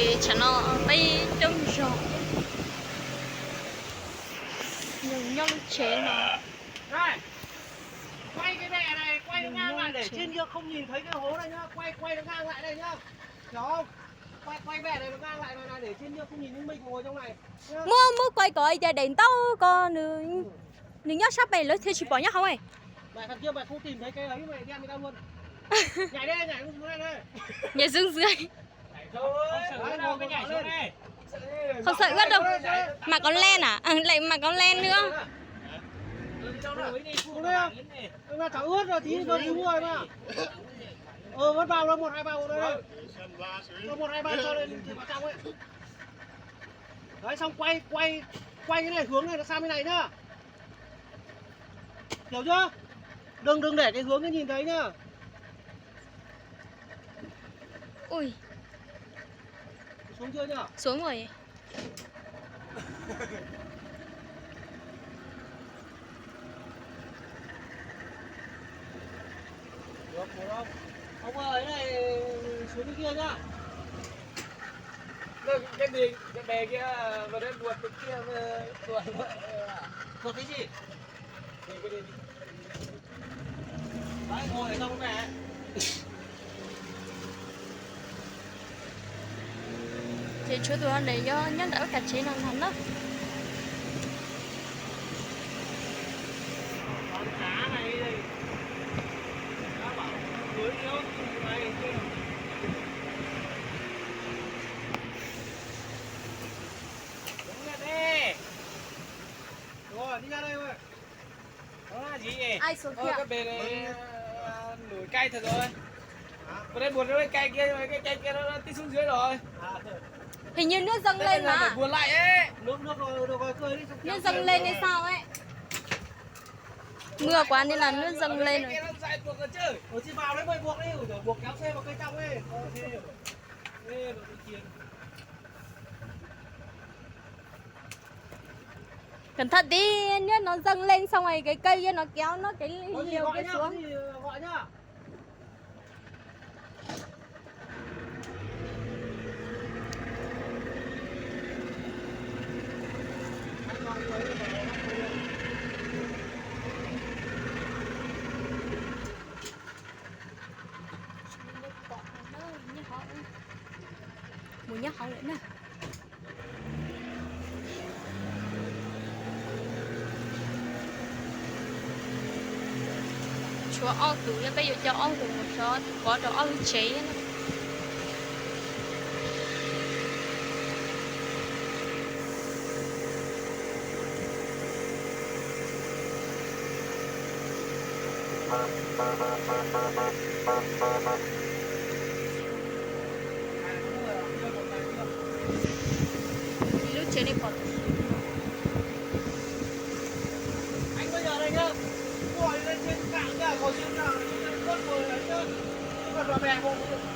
kì cho nó bay trong gió nhưng nhau chế nó Này, quay cái mẹ này, quay nó ngang lại để trên kia không nhìn thấy cái hố này nhá, quay nó ngang lại đây nhá, hiểu không? Quay mẹ này nó ngang lại này để trên kia không nhìn những mình ngồi trong này. mua quay coi giờ đến tao con nữ nhớ sắp mày lấy thêm chỉ bỏ nhá không ấy Mẹ thằng kia mày không tìm thấy cái ấy mày đem người ta luôn. Nhảy xuống đây đây. nhảy xuống dưới Nhảy xuống đây. không sợ gắt đâu mà còn len à lại mà còn len nữa Đâu là cháu ướt rồi tí rồi cứu người mà. Vẫn vào đâu 1 2 3 đây. Đâu 1 2 3 cho lên vào trong ấy. Đấy xong quay cái này hướng này nó sang bên này nhá. Hiểu chưa? Đừng để cái hướng nó nhìn thấy nhá. ui Xuống chưa nhá? xuống rồi Được không? Ông ơi này xuống bên kia nhá. Cái bè kia vào đây buộc cái kia Thuộc cái gì? Đấy ngồi ở trong này. thì chú tụi anh này do nhân đạo cả chế năng hắn đó Con cá này đây. Cá bảo dưới yếu này kia. Đúng rồi đây. Rồi đi ra đây thôi. Đó là gì vậy? ai xuống kia Cái bè này nổi cay thật rồi. Vào đây buồn nó cay kia rồi, cái cay kia nó tí xuống dưới rồi. hình như nước dâng lên Phải mà buồn lại ấy. Nước rồi cười đi. nước dâng lên hay sao ấy mưa quá nên là nước dâng lên rồi Cái nó dài buộc ở chứ. Chị vào đấy mày buộc đi, rồi buộc kéo xe vào cây trong ấy. Ê, nó bị chiến. cẩn thận đi nước nó dâng lên xong rồi cái cây kia nó kéo nó cái Có gì liều gọi cái nhá, xuống có gì gọi nhá. muốn nhắc họ nữa nè chúa o tủ ra bây giờ cho o tủ một số có đồ o chế nữa lúc chế này bỏ Anh bây giờ đây nhá. Ngồi lên trên cạn nhá, ngồi trên nào, ngồi đấy nhá. Còn bà bè